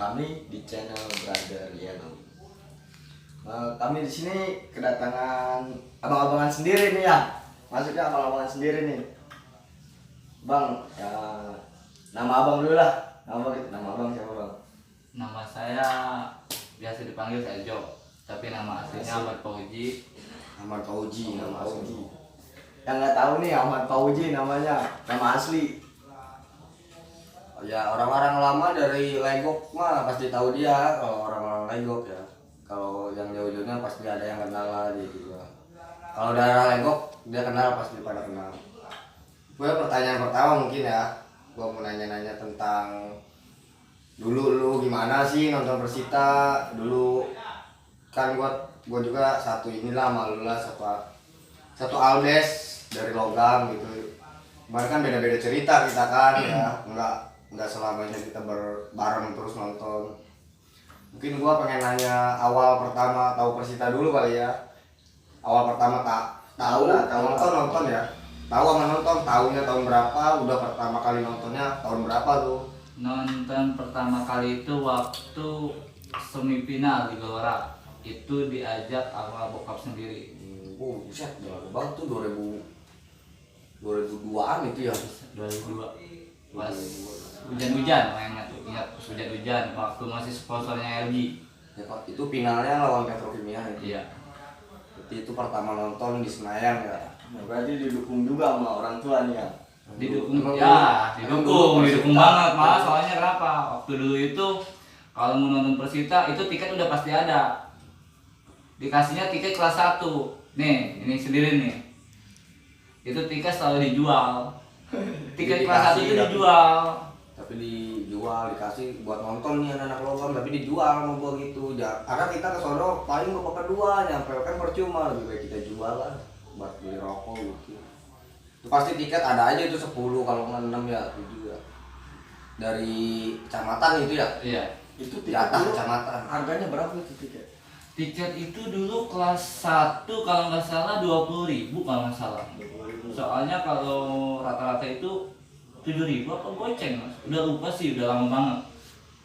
kami di channel Brother Yellow. Kami di sini kedatangan abang-abangan sendiri nih ya. Maksudnya abang-abangan sendiri nih. Bang, ya, nama abang dulu lah. Nama abang siapa bang? Nama saya biasa dipanggil Eljo, tapi nama aslinya Ahmad Fauji. Ahmad Fauji, nama asli. Yang nggak tahu nih Ahmad Fauji namanya, nama asli. Ya orang-orang lama dari Legok mah pasti tahu dia kalau orang-orang Legok ya. Kalau yang jauh-jauhnya pasti ada yang kenal lah gitu. Kalau daerah Legok dia kenal, pasti pada kenal. Gue pertanyaan pertama mungkin ya, gue mau nanya-nanya tentang dulu lu gimana sih nonton Persita dulu. Kan gue juga satu inilah malu lah, satu Aldes dari Logam gitu. Kemarin kan beda-beda cerita kita kan ya, nggak selamanya kita bareng terus nonton. Mungkin gua pengen nanya awal pertama tahu Persita dulu kali ya. Awal pertama tahu nonton ya. Tahu sama nonton, tahunya tahun berapa, udah pertama kali nontonnya tahun berapa tuh? Nonton pertama kali itu waktu semifinal di Gelora. Itu diajak sama bokap sendiri. Buset, udah lama banget tuh 2002-an itu ya. 2002. Pas hujan-hujan, mainnya tuh ingat pas hujan-hujan waktu masih sponsornya LG. Ya Pak, itu finalnya lawan Petrokimia itu. Iya. Jadi itu pertama nonton di Senayan ya. Nah, berarti didukung juga sama orang tua nih ya. Didukung Didukung banget. Malah soalnya kenapa? Waktu dulu itu kalau mau nonton Persita itu tiket udah pasti ada. Dikasihnya tiket kelas 1. Nih, ini sendiri nih. Itu tiket selalu dijual. Tiket kelas 1 itu dijual. Tapi dijual, dikasih buat nonton nih anak-anak Logam, tapi dijual sama gua gitu ya. Karena kita ke sono paling babak kedua, nyampe kan percuma, lebih baik kita jual lah buat beli rokok gitu. Itu pasti tiket ada aja itu 10, kalau nggak 6 ya 7 ya. Dari kecamatan itu ya? Iya. Itu di atas kecamatan. Harganya berapa itu tiket? Tiket itu dulu kelas 1 kalau nggak salah 20.000 kalau nggak salah. Soalnya kalau rata-rata itu 7.000 apa goceng mas? Udah lupa sih, udah lama banget.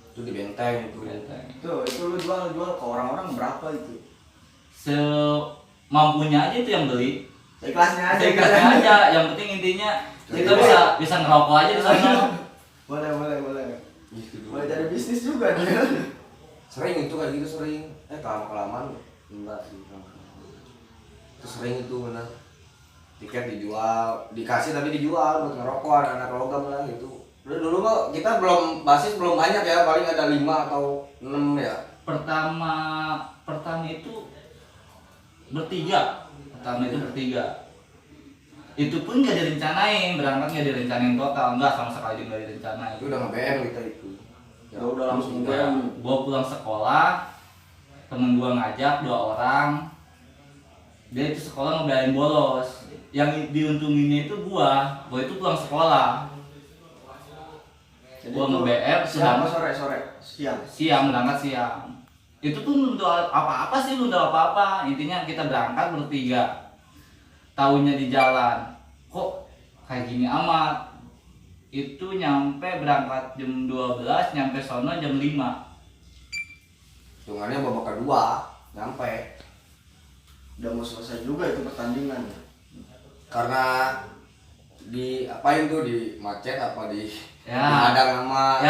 Itu di Benteng itu. Benteng. Itu lu jual ke orang-orang berapa itu? Semampunya aja itu yang beli. Ikhlasnya aja. Ikhlasnya aja. Yang penting intinya kita bisa ngerokok aja di sana. Boleh. Boleh jadi bisnis juga nih. Sering itu kayak gitu sering. Kelamaan enggak sih. Itu sering itu benar. Tiket dijual, dikasih tapi dijual buat ngerokok anak-anak Logam lah gitu. Dulu kok kita basis belum banyak ya, paling ada 5 atau 6 ya. Pertama itu bertiga. Itu pun nggak direncanain, berangkat nggak direncanain total, nggak sama sekali nggak direncanain. Itu udah nge-BM kita itu. Ya udah langsung BM. Gua pulang sekolah, temen gua ngajak 2 orang, dia itu sekolah ngebiarin bolos. Yang diuntunginnya itu gua itu pulang sekolah. Jadi gua nge-BM sore siang berangkat siang. Itu pun belum tahu apa-apa. Intinya kita berangkat bertiga. Tahunya di jalan kok kayak gini amat. Itu nyampe berangkat jam 12, nyampe sono jam 5. Hitungannya babak kedua nyampe. Udah mau selesai juga itu pertandingan. Karena di apain tuh, di macet apa di dihadang sama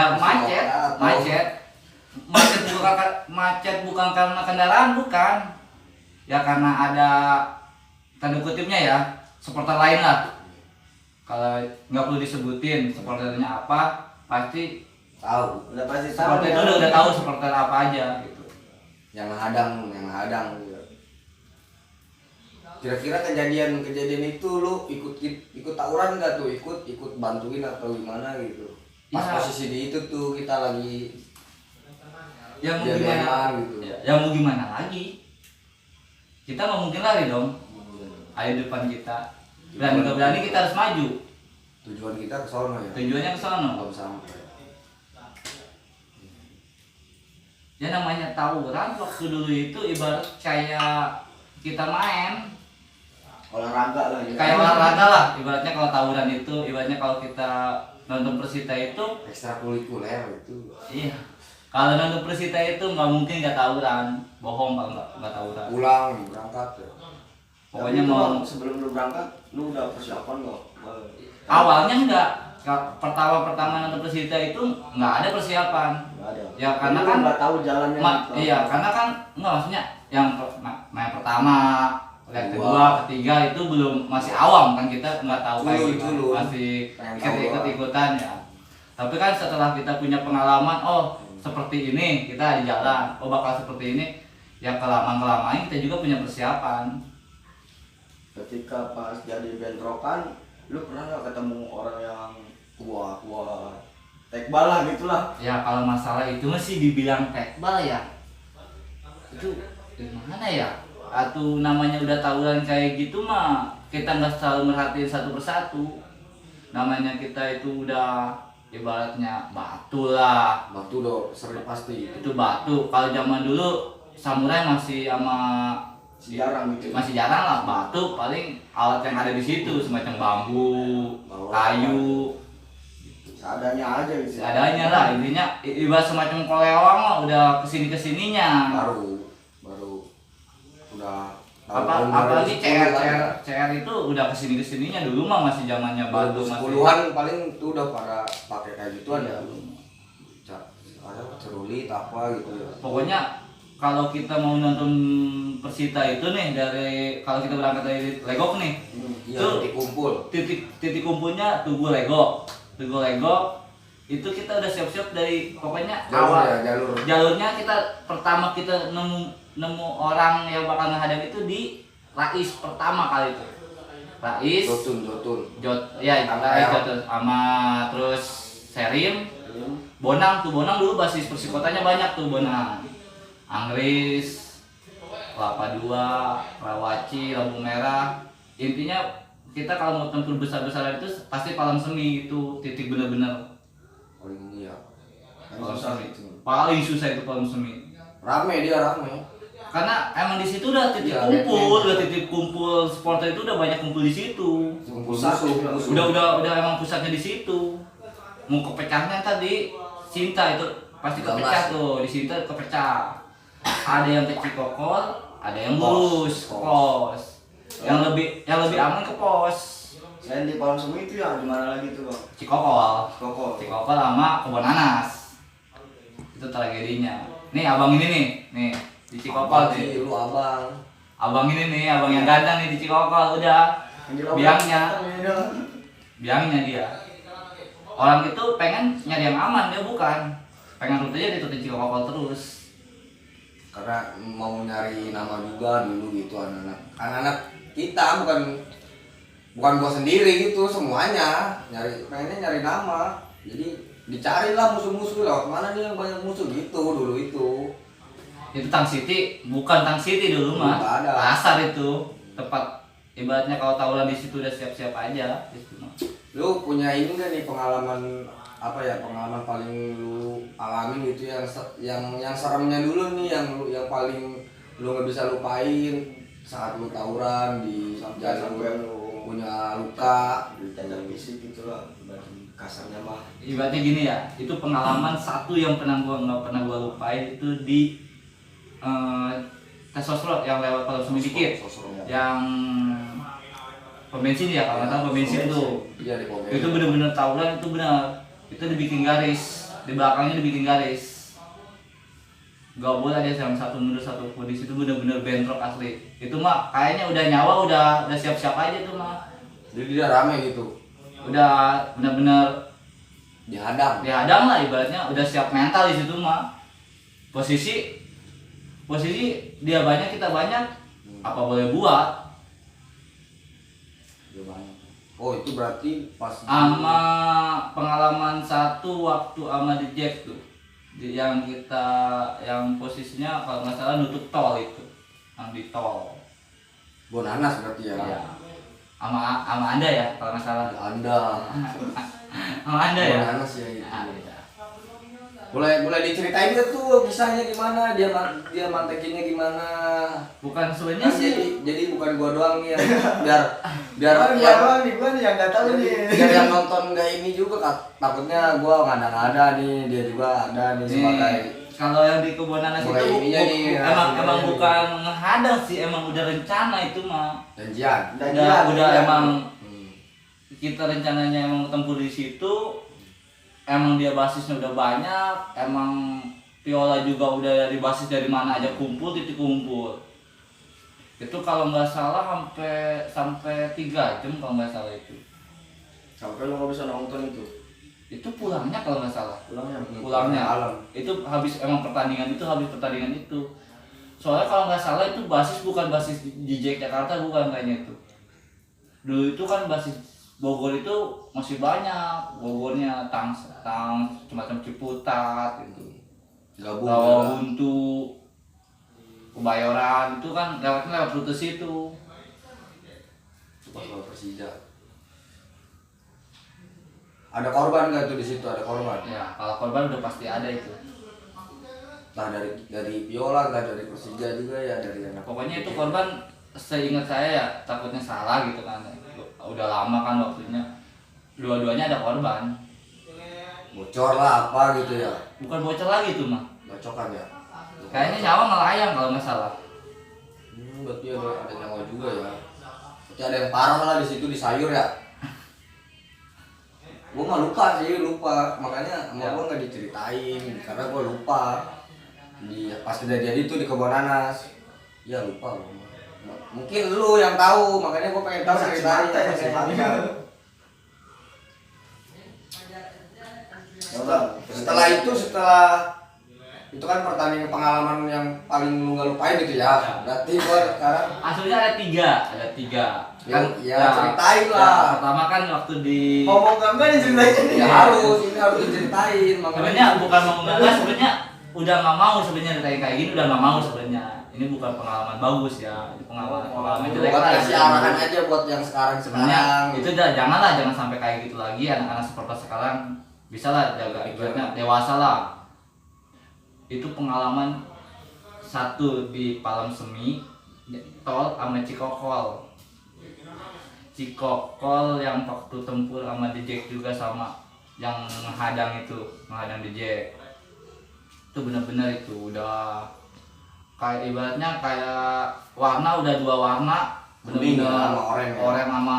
macet bukan karena kendaraan, bukan ya, karena ada tanda kutipnya ya, supporter lain lah. Kalau nggak perlu disebutin supporternya apa, pasti tahu. Udah pasti tahu. Supporter itu udah tahu supporter apa aja gitu. Yang hadang gitu. Kira-kira kejadian itu lu ikut tawuran nggak tuh, ikut bantuin atau gimana gitu? Pas ya, posisi di itu tuh kita lagi yang mau gimana gitu. Yang mau gimana lagi? Kita nggak mungkin lari dong. Ayo depan kita. Berani nggak berani kita harus maju. Tujuan kita ke sono ya. Tujuannya ke sono. Belum sampai. Ya namanya tawuran waktu dulu itu ibarat kayak kita main olahraga lah ya. Kayak olahraga lah ibaratnya. Kalau tawuran itu ibaratnya kalau kita nonton Persita itu ekstrakurikuler itu. Iya. Kalau nonton Persita itu nggak mungkin nggak tawuran, bohong kalau nggak tawuran. Pulang berangkat ya. Pokoknya Tapi itu, mau Bang, sebelum lu berangkat lu udah persiapan nggak? awalnya enggak. Pertama nonton Persita itu nggak ada persiapan. Nggak ada. Ya karena Jadi kan lu nggak tahu jalannya. iya karena kan nggak maksudnya yang main pertama, leg kedua, ketiga itu belum, masih awam kan, kita nggak tahu kayak gimana, masih ikut-ikutan ya. Tapi kan setelah kita punya pengalaman, oh seperti ini kita di jalan, oh bakal seperti ini, ya kelamaan kita juga punya persiapan. Ketika pas jadi bentrokan, lu pernah nggak ketemu orang yang tua tekbal lah gitulah? Ya kalau masalah itu masih dibilang tekbal ya, itu gimana ya? Atau namanya udah tawuran kayak gitu mah kita nggak selalu merhatiin satu persatu. Namanya kita itu udah ibaratnya batu lah. Batu do sering pasti. Itu batu. Kalau zaman dulu samurai masih Jarang gitu. masih jarang lah, batu paling alat yang ada di situ semacam bambu, kayu, seadanya aja gitu. seadanya lah intinya. Ibarat semacam kolewang lah, udah kesininya. Baru udah. Apalagi CR itu udah kesininya, dulu mah masih zamannya batu, masih 10-an paling tuh udah pada pakai kayak gituan ya. Iya. Ada cerulit apa gitu ya. Pokoknya kalau kita mau nonton Persita itu nih, kalau kita berangkat dari Legok nih, Iya, tuh titik kumpulnya Tugu Legok itu kita udah siap-siap dari pokoknya jalurnya. Kita pertama kita nemu orang yang bakal menghadap itu di Rais pertama kali itu. Rais Jotun sama terus Serim, Bonang dulu basis Persikotanya banyak tuh, Bonang, Anggris, Kelapa Dua, Karawaci, Lampu Merah. Intinya kita kalau mau tempur besar-besaran itu pasti Palang Semi, itu titik bener-bener paling susah itu Palang Semi. Rame. Karena emang di situ udah titik kumpul supporter itu udah banyak kumpul di situ. Udah emang pusatnya di situ. Mau kepecahnya tadi Sinta itu pasti kepecah tuh, di Sinta kepecah. Ada yang ke Cikokol, ada yang lurus pos. Yang lebih aman ke pos. Selain di Palang Semi itu ya di mana lagi tuh, Bang? Cikokol sama Kebon Nanas. Itu tragedinya. Nih abang ini nih di Cikokol nih. Lu abang. Abang ini nih, abang yang ganteng nih di Cikokol udah. Biangnya dia. Orang itu pengen nyari yang aman, dia bukan. Pengen rutenya di Cikokol terus. Karena mau nyari nama juga dulu gitu anak-anak kita, bukan gua sendiri gitu, semuanya pengennya nyari nama. Jadi dicarilah musuh-musuh, lewat mana nih yang banyak musuh gitu dulu itu. Itu Tang City, bukan Tang City dulu mah. Pasar itu tempat ibaratnya kalau tawuran di situ udah siap-siap aja di situ mah. Lu punya ini nggak nih pengalaman paling lu alamin gitu yang seremnya dulu nih, yang paling lu nggak bisa lupain saat lu tawuran di jalan, lu punya luka di tendang fisik gitu lah, kasarnya mah. Ibaratnya gini ya, itu pengalaman satu yang nggak pernah gua lupain itu di Tesosro yang lewat Palang Semi dikit, yang pom bensin ya, kalau nggak tahu pom bensin tuh. Iya, itu bener-bener tawuran, itu benar. Itu dibikin garis, di belakangnya dibikin garis. Gak boleh ada yang satu mundur satu di situ, bener-bener bentrok asli. Itu mah kayaknya udah nyawa udah siap-siap aja tuh mah. Jadi dia rame gitu. Udah bener-bener dihadang lah ibaratnya, udah siap mental di situ mah. Posisi dia banyak kita banyak, apa boleh buat. Oh itu berarti pas sama pengalaman satu waktu sama di Jack tuh, yang posisinya kalau nggak salah nutup tol itu, yang di tol Bonanas berarti ya. Iya. Sama Anda ya kalau nggak salah. Anda. Sama Anda ya. Bonanas ya itu. mulai diceritain dia tuh kisahnya gimana, dia mantekinnya gimana. Bukan sebenarnya Kan sih. jadi bukan gua doang nih yang biar Gua nih yang nggak tahu nih. biar yang nonton nggak ini juga takutnya gua ngada-ngada nih, dia juga ada nih sebagai Kalau yang di kebun nanas itu Mulai ininya nih, emang hasilnya. bukan menghadang sih, emang udah rencana itu mah. janjian. Udah emang Hmm. kita rencananya emang tempur di situ. Emang dia basisnya udah banyak, emang Viola juga udah dari basis dari mana aja kumpul, titik kumpul. Itu kalau nggak salah sampai 3 jam kalau nggak salah itu. Sampai lo nggak bisa nonton itu. Itu pulangnya kalau nggak salah. Pulangnya. Malam. Itu habis pertandingan itu. Soalnya kalau nggak salah itu bukan basis di Jakarta, bukan kayaknya itu. Dulu itu kan basis Bogor itu masih banyak, Bogornya tang semacam Ciputat itu, Gabung. Buntu, Kebayoran itu kan lewat rute situ. Coba kalau Persija. Ada korban nggak tuh di situ? Ada korban. Ya kalau korban udah pasti ada itu. Nah dari Viola nggak dari Persija juga ya, dari anak. Pokoknya itu korban, seingat saya ya, takutnya salah gitu kan. Udah lama kan waktunya. Dua-duanya ada korban. Bocor lah apa gitu ya. Bukan bocor lagi tuh mah. Bacokan ya. Kayaknya nyawa melayang kalau nggak salah. Berarti ada nyawa juga ya. Berarti ada yang parah lah di situ, di sayur ya. Gue mah lupa, makanya sama gue nggak diceritain karena gue lupa. Pas kejadian itu di kebun nanas, ya lupa gue. Mungkin lu yang tahu, makanya gue pengen tahu ceritanya. Setelah itu kan pertandingan pengalaman yang paling lu nggak lupain gitu ya. Berarti gue sekarang Aslinya ada tiga. Ya, ceritain lah. Pertama kan waktu di Ngomong nggak diceritain ini. Ya harus diceritain. sebenarnya bukan mau nggak, sebenarnya udah nggak mau sebenarnya ditanya kayak gini, udah nggak mau sebenarnya. Ini bukan pengalaman bagus ya, ini pengalaman jelek Buat lah. kasih arahan aja buat yang Sebenarnya sekarang. itu jangan sampai kayak gitu lagi. Anak-anak supporter sekarang bisa lah jaga ibaratnya dewasa lah. Itu pengalaman satu di Palam Semi, tol sama Cikokol yang waktu tempur sama di Jack juga sama yang menghadang di Jack. Itu benar-benar itu udah kayak ibaratnya kayak warna udah dua warna, Kuning benar-benar sama oranye. oranye sama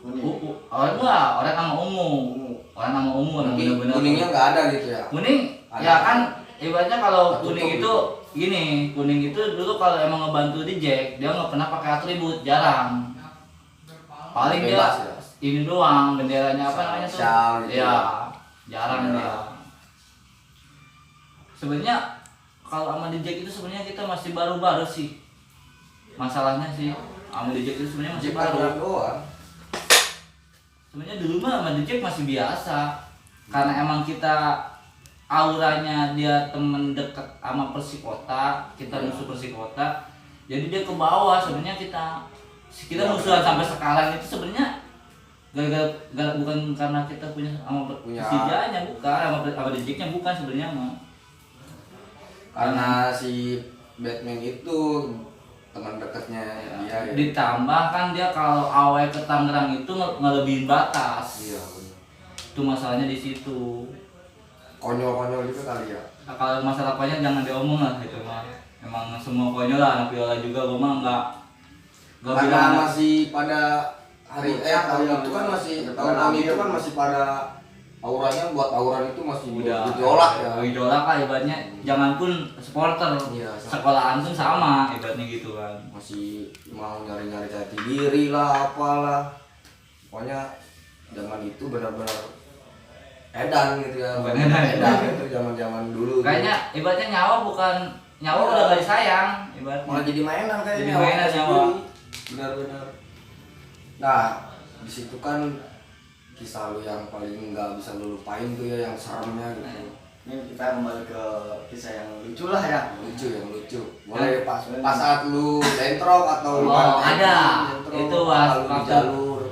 oranye sama ungu. Oranye sama ungu emang Tapi benar-benar. kuningnya nggak ada gitu ya. Kuning Ada. ya kan ibaratnya kalau Tertutup kuning itu gitu. gini, kuning itu dulu kalau emang ngebantu di Jack dia nggak pernah pakai atribut, jarang. Paling Bebas dia ya? ini doang, benderanya apa namanya tuh? Syal gitu. Ya, jarang Ya. dia. Sebenarnya kalau sama di Jack itu sebenarnya kita masih baru-baru sih. Masalahnya sih sama di Jack itu sebenarnya masih baru. doang. Sebenarnya dulu mah sama The Jack masih biasa. Karena emang kita auranya dia temen deket sama Persikota, kita musuh Persikota. Jadi dia ke bawah sebenarnya kita musuhan sampai sekarang itu sebenarnya gara-gara bukan karena kita punya sama Persijanya, bukan sama The Jack-nya bukan sebenarnya mah. Karena si Batman itu teman dekatnya dia ya. Ditambah kan dia kalau awal ke Tangerang itu ngelebihin batas. Iya benar. Itu masalahnya di situ. Konyol-konyol juga kali ya. Nah, kalau masalah konyol jangan diomong lah gitu mah. Emang semua konyol lah, anak Viola juga gue mah enggak Karena bilang masih pada hari tahun itu kan masih tahun itu kan masih pada auranya buat auran itu masih udah gejolak ya. Gejolak lah ibaratnya, jangan pun supporter, Iya, sama. sekolahan pun sama ibaratnya gitu kan. Masih mau nyari-nyari jati diri lah apalah. Pokoknya zaman itu benar-benar edan gitu ya. Bukan edan. Itu zaman-zaman dulu. Kayaknya ibaratnya nyawa udah gak disayang ibaratnya. Malah jadi mainan kayaknya. Jadi mainan nyawa. Benar-benar. Nah, di situ kan kisah lu yang paling nggak bisa lu lupain tuh ya, yang seremnya gitu. Ini kita kembali ke kisah yang lucu lah ya. Yang lucu. Boleh pas saat lu bentrok atau lu Oh, banting, ada. bentrok, Itu atau lu di waktu jalur.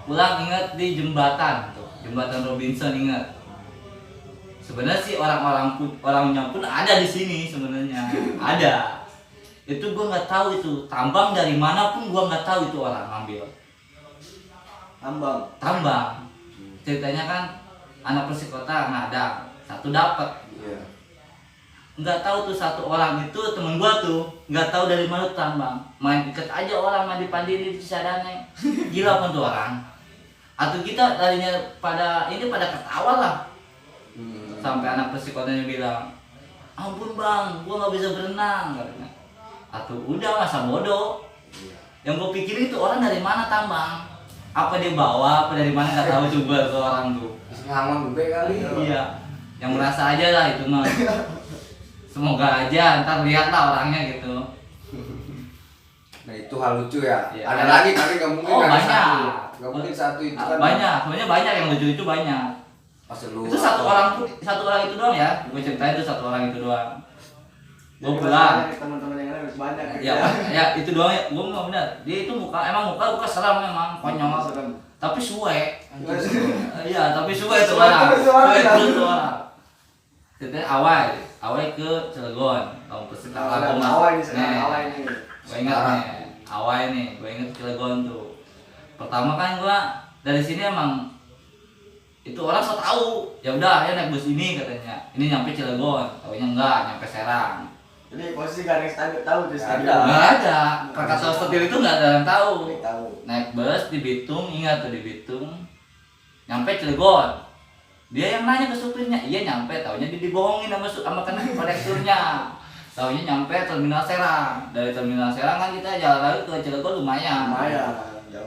pulang ingat di jembatan tuh, jembatan Robinson ingat. sebenarnya sih orangnya pun ada di sini sebenarnya ada. Itu gua nggak tahu itu tambang dari mana pun gua nggak tahu itu orang ngambil tambang. Ceritanya kan anak persikota ada satu dapat. Iya. Nggak tahu tuh satu orang itu temen gua tuh nggak tahu dari mana tuh tambang, main ikat aja orang mandi di Cisadane. Gila pun tuh orang. Atau kita tadinya pada ketawa lah. Sampai anak psikotanya bilang, ampun bang, gua nggak bisa berenang katanya. Atau udah masa bodoh. Yang gua pikirin itu orang dari mana tambang, apa dia bawa, apa dari mana nggak tahu juga tuh orang tuh. Ngamang gede kali. Iya, yang merasa aja lah itu mah. Semoga aja ntar lihat lah orangnya gitu. Nah itu hal lucu ya. Iya. Ada lagi kali nggak mungkin Oh, ada banyak. satu. Nggak mungkin satu itu kan. Banyak, sebenarnya banyak yang lucu itu banyak. Pas lu. Itu satu orang itu doang ya. Gue ceritain itu satu orang itu doang. Gue pulang. Teman-teman yang lain masih banyak. Ya itu doang ya. Gue nggak benar. Dia itu muka seram memang konyol. Tapi suwe. Iya, tapi suwe itu orang. Suwe terus tuh orang. Ceritanya awal ke Cilegon, tahun persis Awal ini. Gue ingat nih, awal nih, gue inget Cilegon tuh. Pertama kan gue dari sini emang itu orang so tahu, ya udah ayo naik bus ini katanya. Ini nyampe Cilegon, taunya enggak, nyampe Serang. Jadi posisi gak ada yang tahu di stadion. Nggak ada, Krakatau Steel itu nggak ada yang tahu. Tahu. Naik bus di Bitung, ingat tuh di Bitung, nyampe Cilegon. Dia yang nanya ke supirnya, iya nyampe, taunya dia dibohongin sama konekturnya. Taunya nyampe Terminal Serang. Dari Terminal Serang kan kita jalan lagi ke Cilegon lumayan.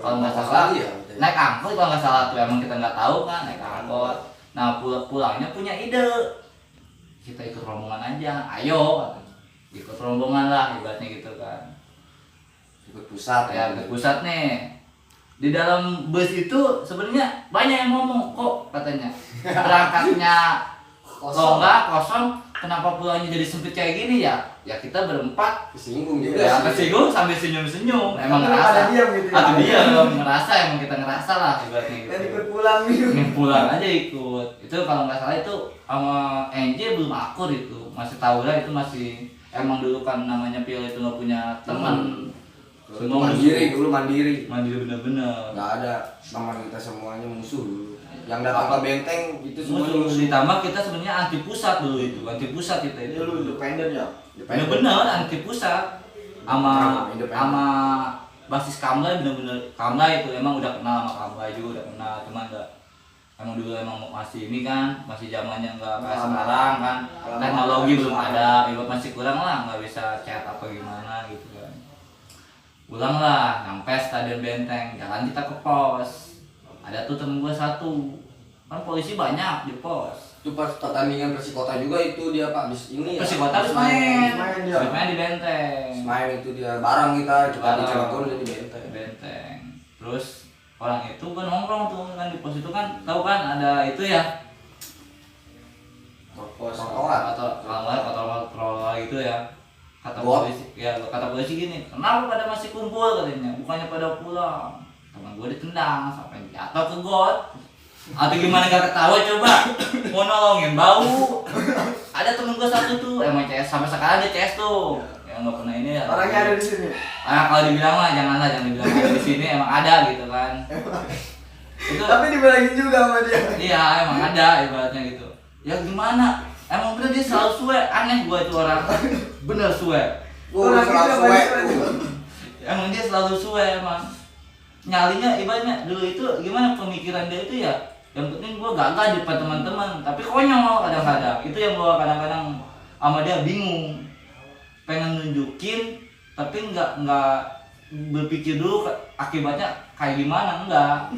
Kalau nggak salah, naik angkot kalau nggak salah tuh, emang kita nggak tahu kan naik angkot. Nah pulangnya punya ide, kita ikut rombongan aja, ayo ikut rombongan lah ibaratnya gitu kan. Ikut pusat Ya ikut pusat nih. Di dalam bus itu sebenarnya banyak yang ngomong kok katanya berangkatnya kosong, kenapa pulangnya jadi sempit kayak gini ya? Ya kita berempat kesinggung juga. ya kesinggung sambil senyum-senyum. Emang ngerasa. Atau dia merasa emang kita ngerasa lah ibaratnya gitu. Dan ikut pulang gitu. Pulang aja ikut. Itu kalau nggak salah itu sama NJ belum akur itu, masih tahu lah itu masih emang dulu kan namanya Pil itu nggak punya teman. Semua dulu mandiri bener-bener. Nggak ada teman kita semuanya musuh dulu. Yang datang ke benteng itu semuanya musuh. musuh. Ditambah kita sebenarnya anti pusat dulu itu, anti pusat kita itu. Lu independen ya. Bener-bener anti pusat sama basis Kamla, bener-bener Kamla itu emang udah kenal sama Kamla juga udah kenal, cuman enggak emang dulu emang masih ini kan masih zamannya nggak kayak sekarang kan, teknologi belum ada, ibarat masih kurang lah, nggak bisa chat apa gimana gitu kan. Pulang lah, nyampe Stadion Benteng, jalan kita ke pos. Ada tuh temen gue satu, kan polisi banyak di pos. Itu pas pertandingan Persikota juga itu dia Pak, bis ini ya. Persikota habis main di Benteng. Main itu dia bareng kita, coba di Cilegon dia di Benteng. Terus orang itu kan nongkrong tuh kan di pos itu kan, tahu kan ada itu ya. Pos Atau kalau gitu ya. Kata polisi gini, kenapa pada masih kumpul katanya, bukannya pada pulang. Teman gue ditendang sampai jatuh ke got. Atau gimana gak ketawa coba, mau nolongin bau. Ada temen gue satu tuh, emang CS sampai sekarang dia CS tuh, yang nggak pernah ini ya. Orangnya ada di sini. Kalau dibilang mah jangan dibilang ada di sini, emang ada gitu kan. Itu. Tapi dibilangin juga sama dia. Iya emang ada ibaratnya gitu. Ya gimana? Emang bener dia selalu suwe, aneh gua itu orang. Bener suwe. Orang selalu suwe. Emang dia selalu suwe emang. Nyalinya ibaratnya dulu itu gimana pemikiran dia itu ya, yang penting gua gagah di depan teman-teman, tapi konyol kadang-kadang. Itu yang gua kadang-kadang sama dia bingung. Pengen nunjukin tapi nggak berpikir dulu akibatnya kayak gimana, enggak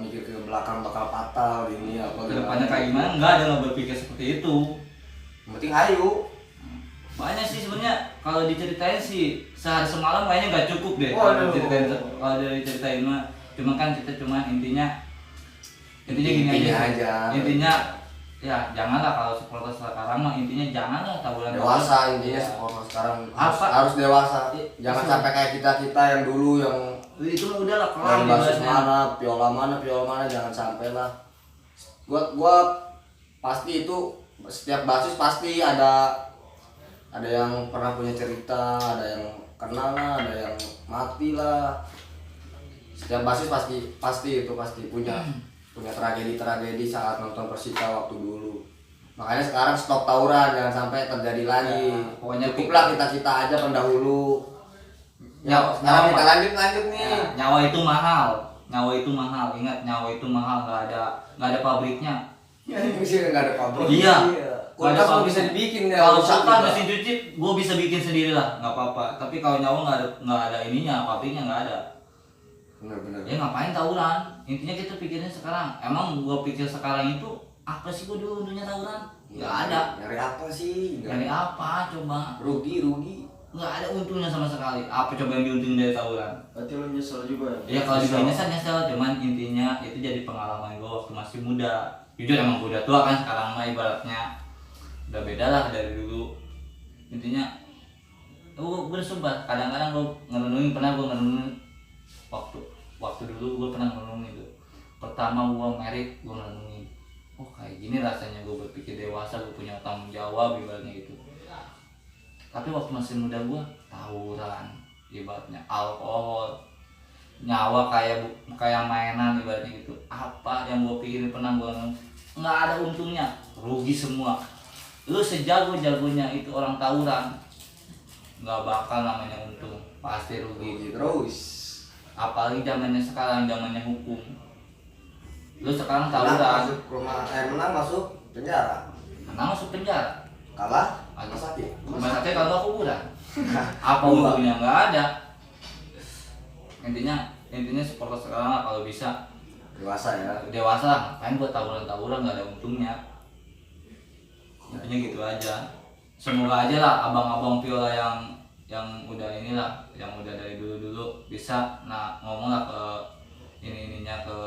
mikir ke belakang bakal patah gini apa kedepannya kayak gimana, enggak ada, nggak berpikir seperti itu. Yang penting ayo. Banyak sih sebenarnya kalau diceritain sih sehari semalam kayaknya nggak cukup deh. Waduh. Kalau diceritain mah cuma kan kita gini aja. Intinya ya janganlah kalau supporter sekarang mah, intinya janganlah tawuran Dewasa intinya supporter sekarang Apa? harus dewasa. Jangan sampai kayak kita yang dulu yang itu mah udahlah kelam basis mana, piola mana jangan sampai lah. Gua pasti itu setiap basis pasti ada yang pernah punya cerita, ada yang kenal lah, ada yang mati lah. Setiap basis pasti punya tragedi saat nonton Persita waktu dulu. Makanya sekarang stop tawuran, jangan sampai terjadi lagi. Ya, pokoknya cukuplah kita aja pendahulu. Sekarang kita lanjut nih. Ya, nyawa itu mahal. Ingat, nyawa itu mahal. Nggak ada pabriknya. Ya, ini sih nggak ada pabrik. Iya. Kulkas mau bisa dibikin ya. Kalau rusak kulkas juga. mesin cuci, gue bisa bikin sendiri lah, nggak apa-apa. Tapi kalau nyawa nggak ada ininya, pabriknya nggak ada. Benar. Ya ngapain tawuran? Intinya kita pikirnya sekarang. Emang gue pikir sekarang itu apa sih gue dulu untungnya tawuran? Nggak ada. Nyari apa sih? Nyari apa coba? Rugi. Nggak ada untungnya sama sekali. Apa coba yang diuntungin dari tawuran? Berarti lu nyesel juga ya? Ya kalau dibilang nyesel, cuman intinya itu jadi pengalaman gue waktu masih muda. Jujur emang gue udah tua kan sekarang mah ibaratnya udah beda lah dari dulu. Intinya gue bersumpah, kadang-kadang gue pernah ngerenungin waktu dulu gue pernah ngerenungin itu. Pertama gue merit, gue ngerenungin, oh kayak gini rasanya gue berpikir dewasa, gue punya tanggung jawab ibaratnya gitu. Tapi waktu masih muda gue tawuran, ibaratnya alkohol, nyawa kayak mainan ibaratnya gitu. Apa yang gue pikirin pernah gue nggak ada untungnya, rugi semua. Lu sejago-jagonya itu orang tawuran, nggak bakal namanya untung, pasti rugi terus. Apalagi zamannya sekarang, zamannya hukum. Lu sekarang Menang tawuran, menang masuk penjara. menang masuk penjara, Kalah Rumah sakit. rumah sakit kalau kuburan. Apa untungnya? Nggak ada. Intinya supporter sekarang lah kalau bisa Dewasa ya. dewasa lah, ngapain buat tawuran nggak ada untungnya. Intinya gitu aja. Semoga aja lah abang-abang piola yang udah inilah, yang udah dari dulu bisa ngomong lah ke ininya ke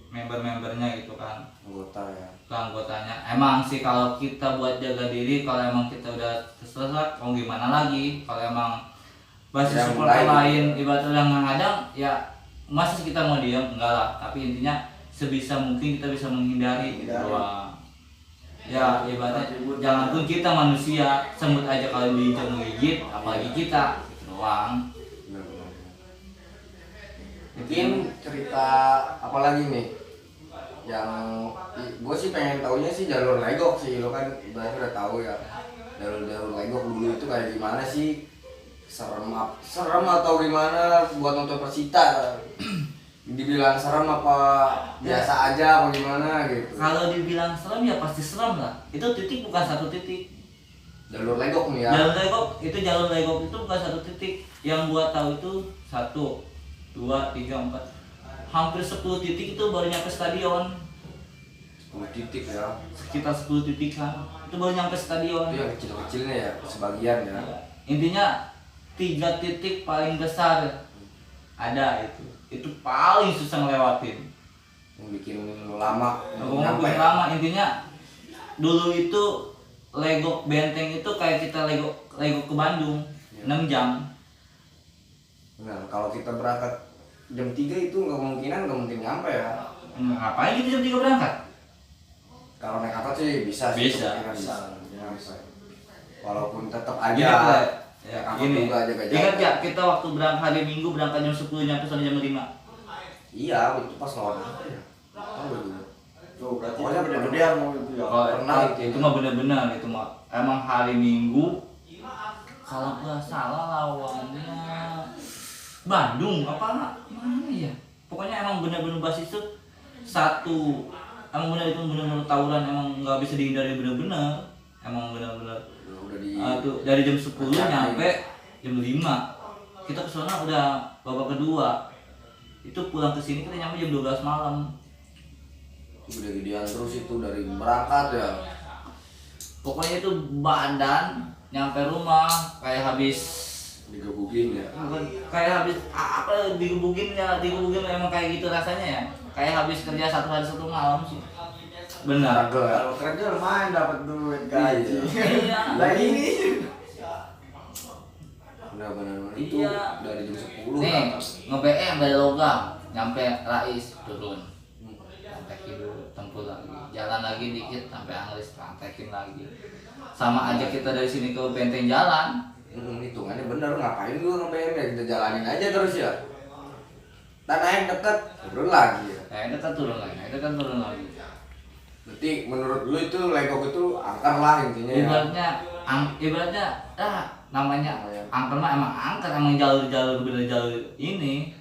member-membernya gitu kan, Anggota ya. ke anggotanya. Emang sih kalau kita buat jaga diri, kalau emang kita udah tersesat mau gimana lagi. Kalau emang basis Yang supporter lain. lain ibaratnya yang menghadang, ya masa kita mau diam? Enggak lah. Tapi intinya sebisa mungkin kita bisa menghindari gitu doang. Ya ibaratnya jangan pun kita manusia, semut aja kalau diinjak menggigit, apalagi kita gitu doang. Benar. Mungkin cerita apa lagi nih? Yang gue sih pengen taunya sih jalur legok sih, lo kan ibaratnya udah tahu ya. Jalur legok dulu itu kayak gimana sih? Serem atau gimana buat nonton Persita? Dibilang serem apa biasa aja apa gimana gitu? Kalau dibilang serem ya pasti serem lah. Itu titik bukan satu titik. Jalur legok nih ya. Jalur legok itu bukan satu titik. Yang gua tahu itu 1, 2, 3, 4, hampir 10 titik itu baru nyampe stadion. 10 titik ya. Sekitar 10 titik kan. Itu baru nyampe stadion. Itu yang kecil-kecilnya ya, sebagian ya. Intinya 3 titik paling besar ada itu paling susah ngelewatin. Yang bikin lama Ngomong lama, intinya dulu itu legok Benteng itu kayak kita legok ke Bandung 6 jam. Nah, kalau kita berangkat jam 3 itu nggak mungkin nyampe ya. Ngapain gitu jam 3 berangkat? Kalau naik angkot sih bisa sih, Bisa. kemungkinan bisa. Nyampe. Walaupun tetap Gini, aja Pak. ya angkot Gini, juga jaga ingat ya kita waktu berangkat hari Minggu berangkat jam 10 nyampe sampai jam 5. Iya, itu pas lawan apa ya? Tahu gak dulu. Tuh berarti Pokoknya gede-gedean bener-bedean mau itu ya. Oh, pernah itu mah benar-benar itu mah. Emang hari Minggu kalau nggak salah lawannya Bandung apa mana ya? Pokoknya emang benar-benar basis itu satu. Emang benar itu benar-benar tawuran, emang nggak bisa dihindari benar-benar. Emang benar-benar udah di tuh dari jam 10 nyampe jam 5. Kita ke sana udah babak kedua. Itu pulang ke sini kita nyampe jam 12 malam. gede-gedean terus itu dari berangkat ya. Pokoknya itu badan nyampe rumah kayak habis Digebukin ya. bukan kayak habis apa digebukin emang kayak gitu rasanya ya. Kayak habis kerja 1 hari 1 malam sih. Benar. Kalau kerja lumayan dapat duit gaji. Iya. Lah ini Benar-benar itu Iya. dari jam 10 Nih, kan. nge-BM dari Logam nyampe Rais turun. Sampai dulu ngumpul lagi, jalan lagi dikit sampai Anglis praktekin lagi. Sama aja kita dari sini ke Benteng jalan. Hitungannya bener, ngapain lu nge-BM ya, kita jalanin aja terus ya. Dan naik deket, turun lagi ya. Itu kan turun lagi. Berarti menurut lu itu legok itu angker lah intinya ya. Ibaratnya namanya angker mah emang angker, emang jalur ini.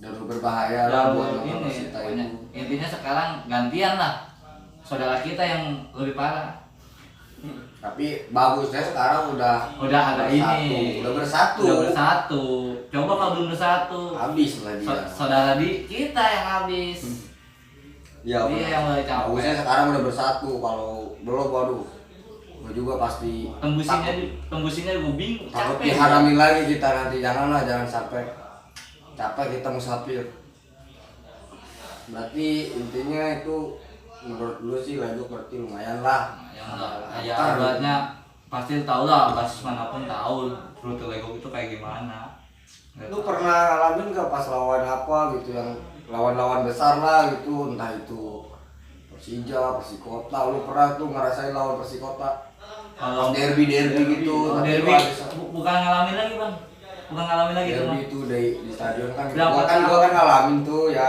Jalur berbahaya lah buat Jalur ini. kita Pokoknya itu. intinya sekarang gantian lah. Saudara kita yang lebih parah. Tapi bagusnya sekarang udah Agak ini. Udah bersatu. Coba kalau belum bersatu. Habis lah dia. Saudara kita yang habis. Iya, Dia yang mulai capek. bagusnya sekarang udah bersatu. Kalau belum, waduh, gue juga pasti tembusinnya gue bingung. takut Capek. diharamin lagi kita nanti. Jangan sampai capek kita musafir. Berarti intinya itu menurut lu sih legok berarti lumayan lah. Ya ibaratnya pasti tahu lah, basis manapun tahu rute legok itu kayak gimana. Lu pernah ngalamin gak pas lawan apa gitu yang lawan-lawan besar lah gitu, entah itu Persija, Persikota, lu pernah tuh ngerasain lawan Persikota? Kalau Derby gitu. tapi derby lu habis- bukan ngalamin lagi bang, bukan ngalamin lagi tuh. derby itu di stadion kan. Berapa Gua kan ngalamin tuh ya.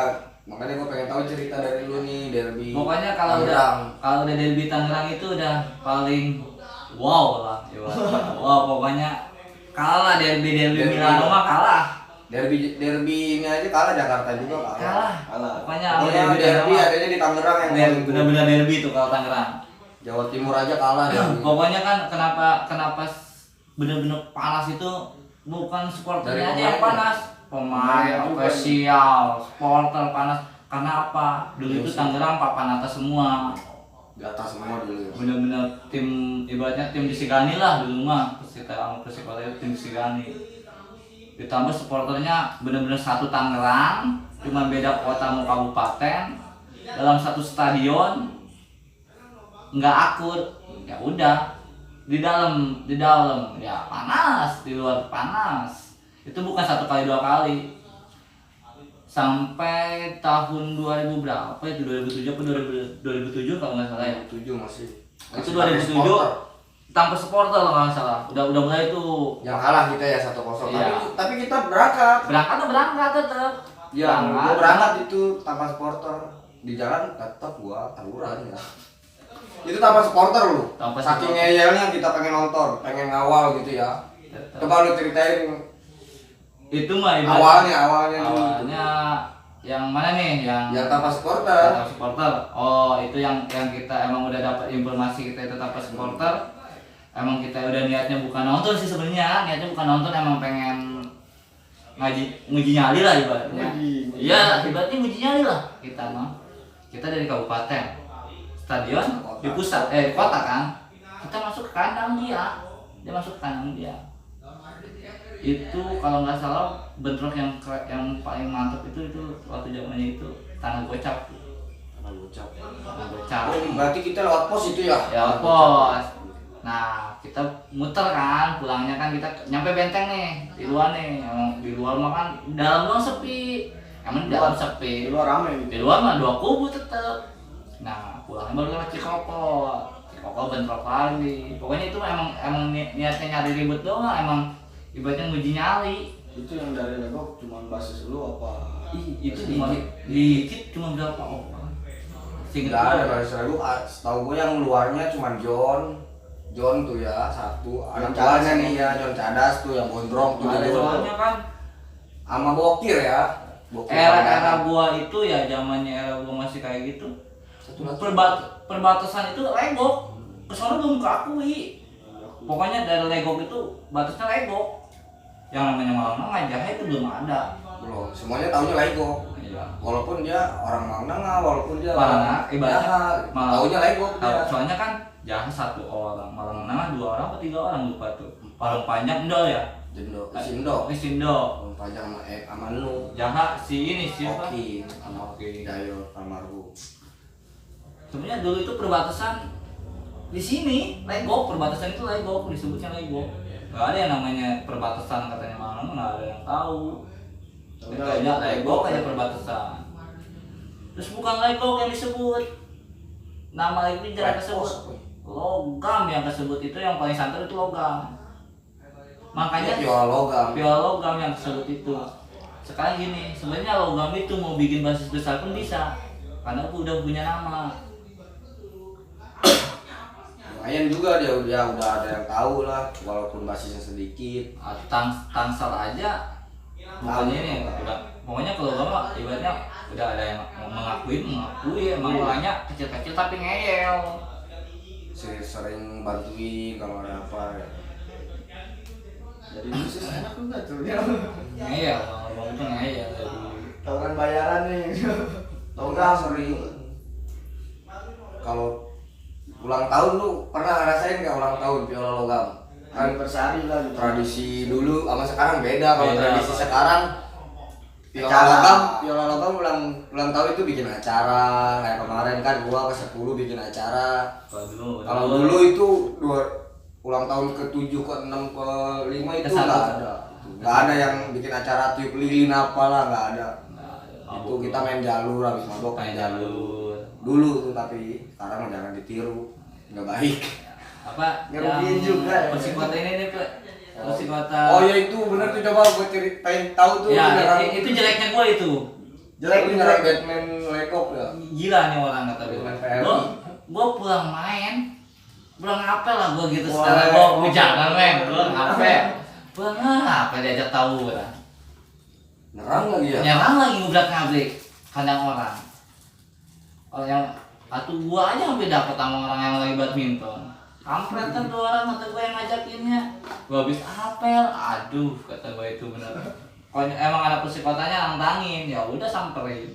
Makanya gua pengen tahu cerita dari lu nih derby. Pokoknya kalau udah derby Tangerang itu udah paling wow lah, wow pokoknya kalah derby Milano mah kalah. Derby ini aja kalah, Jakarta juga Kalah. Pokoknya derby adanya di Tangerang yang paling benar-benar derby tuh kalau Tangerang. Jawa Timur aja kalah derby. Pokoknya kan kenapa bener-bener panas itu bukan supporternya Dari aja yang panas, pemain, official, supporter panas. Karena apa? Dulu itu Tangerang papan atas semua. Di atas semua dulu ya. Bener-bener tim, ibaratnya tim disigani lah dulu mah. Persita sama Persikota itu tim disigani. Ditambah supporternya bener-bener satu Tangerang, cuma beda kota mau kabupaten, dalam satu stadion nggak akur. Ya udah, di dalam ya panas, di luar panas. Itu bukan satu kali dua kali. Sampai tahun 2000 berapa itu, 2007 apa 2007 kalau nggak salah ya. 7 masih. Itu 2007 tanpa supporter kalau nggak salah. Udah mulai tuh Yang kalah kita ya 1-0. Iya. Tapi kita berangkat. berangkat tetap. Ya, gua berangkat itu tanpa supporter. Di jalan tetap gua tawuran ya. Itu tanpa supporter lu. Tanpa Saking supporter. ngeyelnya kita pengen nonton, pengen ngawal gitu ya. Tetap. Coba lu ceritain Itu mah awalnya dulu. awalnya yang mana nih Yang tanpa supporter. tanpa supporter. Oh, itu yang kita emang udah dapat informasi kita itu tanpa supporter. Emang kita udah niatnya bukan nonton sih sebenarnya, niatnya bukan nonton, emang pengen nguji nyali lah ibaratnya. Iya, ibaratnya nguji nyali lah kita mah. Kita dari kabupaten, stadion di pusat, kota kan. Kita masuk ke kandang dia masuk ke kandang dia. Itu kalau nggak salah bentrok yang paling mantap itu waktu zamannya itu tanah gocap. Tanah gocap. Oh, Berarti kita lewat pos itu ya? ya pos. Nah, kita muter kan, pulangnya kan kita nyampe Benteng nih, di luar nih. Emang di luar mah kan, dalam doang sepi. Emang di dalam sepi. Di luar rame gitu. Di luar mah 2 kubu tetep. Nah, pulangnya baru lewat Cikokol bentrok lagi. Pokoknya itu emang niatnya nyari ribut doang, emang ibaratnya nguji nyali. Itu yang dari legok cuma basis lu apa? Itu cuma dikit, cuma berapa orang. Tidak ada baris lagu. Tahu gue yang luarnya cuma John tuh ya satu. Anak tuanya nih ya John Cadas tuh yang gondrong tuh. Soalnya kan Sama Bokir ya. Bokir era gua itu ya, zamannya era gua masih kayak gitu. Perbatasan itu legok. Kesana belum keakui. Pokoknya dari legok itu batasnya legok. Yang namanya Malang Jahe itu belum ada. belum. Semuanya taunya Lego. Iya. Walaupun dia orang Malang, walaupun dia Malang, ibaratnya Malang. taunya Lego. Soalnya kan Jahe 1 orang, Malang 2 orang atau 3 orang lupa tuh. Paling panjang Endol ya. Jendo, Sindo. Sindo. Panjang sama Nu. Jaha si ini siapa? Oki sama Oki. Dayo almarhum. Sebenarnya dulu itu perbatasan di sini legok, perbatasan itu legok, disebutnya legok. Gak ada yang namanya perbatasan katanya Malang, nggak ada yang tahu. Katanya legok aja perbatasan. Terus bukan legok yang disebut, nama itu jalan Red tersebut. Post. Logam yang tersebut itu yang paling santer itu logam. Makanya Piola logam. piola logam yang tersebut itu. Sekarang gini, sebenarnya logam itu mau bikin basis besar pun bisa, karena aku udah punya nama. Lumayan juga dia udah ada yang tahu lah, walaupun basisnya sedikit. Tangsel aja, makanya ini pokoknya kalau logam mah ibaratnya udah ada yang mengakui, emang orangnya kecil-kecil tapi ngeyel. Sering bantuin kalau ada apa ya. Jadi khusus enak juga tuh dia. Ngeyel, logam itu ngeyel. Tahu kan bayaran nih. Logam sering. Kalau ulang tahun lu pernah ngerasain nggak ulang tahun piola logam? Kan Anniversary lah gitu. tradisi dulu sama sekarang beda. Kalau Beda, tradisi Pak. sekarang piola logam ulang tahun itu bikin acara. Kayak kemarin kan gua ke 10 bikin acara. Kalau dulu itu ulang tahun ke-7, ke-6, ke-5 itu Ke-1. nggak ada. Nggak ada yang bikin acara tiup lilin apalah, nggak ada. Itu kita main jalur, habis mabok main jalur. dulu tuh, tapi sekarang jangan ditiru, nggak baik. Apa Ngerugiin juga ya. musik kota ini nih Pak, musik kota. Oh ya itu bener tuh, coba gue ceritain tahu tuh. Ya beneran. itu jeleknya gue itu. Jelek Lu nih nyerang jelek. Batman Legok ya. Gila nih orang kata gue. Main PLI. Gue pulang main, pulang ngapel lah gue gitu. Wah, Setelah gue jangan men, pulang ngapel, pulang ngapel diajak tahu kan. Nyerang lagi ya. Nyerang lagi ngubrak ngabrik kandang orang. Oh yang atau gua aja sampai dapet sama orang yang lagi badminton. Kampret kan tuh orang, kata gue yang ngajakinnya. Gua habis apel, aduh kata gue itu bener. Kalau emang ada psikotanya nantangin, ya udah samperin.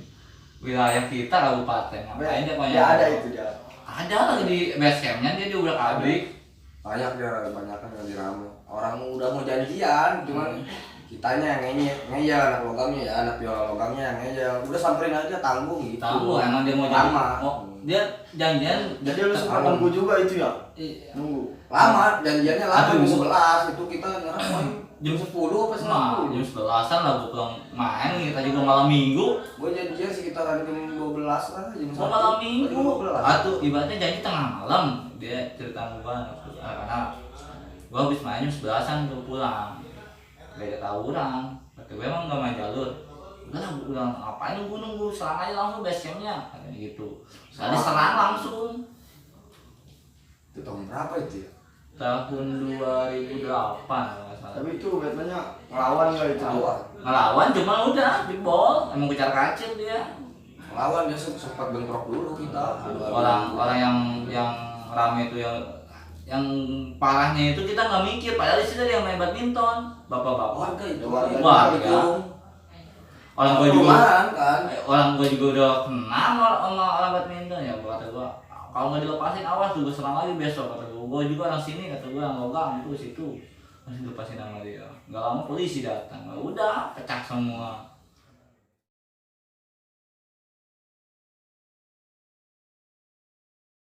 Wilayah kita kabupaten, ngapain dia Ya ada itu dia. Ada lagi di base campnya dia diubrak abrik. Banyak kan lagi rame. Orang udah mau janjian, cuman kitanya yang ngeyel, anak logamnya ya, anak piola logamnya yang ngeyel. Udah samperin aja, tanggung gitu. Tahu emang dia mau jadi. Lama. Oh, dia janjian. Jadi lu suka nunggu juga itu ya? Iya. Nunggu. Lama, janjiannya lama, Aduh. jam 11 itu kita nyerang main jam 10 apa Nah, 10. jam 11-an lah gue pulang main, kita juga malam minggu. Gue janjian sekitar jam 12 lah, jam 1. Gua malam minggu. Jam 12. Atau ibaratnya janji tengah malam. Dia cerita sama gua anak-anak. Gua habis main jam 11-an tuh pulang. Gak ada tawuran. Kata gue emang gak main jalur. Udah lah gua bilang ngapain nunggu serang aja langsung base campnya katanya gitu. Sekali serang langsung. Itu tahun berapa itu ya? Tahun 2008 kalau nggak salah. Tapi itu Batman-nya ngelawan nggak itu? Lawan. Ngelawan cuma udah jebol. Emang kejar kacir dia. Lawan dia sempat bentrok dulu kita. Orang yang rame itu yang parahnya itu kita nggak mikir, padahal di sini ada yang main badminton, bapak-bapak. Warga itu. Warga. Orang gua juga, Perumahan kan. orang gua juga udah kenal sama orang badminton ya. Gua kata gua kalau nggak dilepasin awas juga serang lagi besok kata gua. Gua juga orang sini kata gua yang logam tuh situ masih lepasin sama dia. Nggak lama polisi datang, udah pecah semua.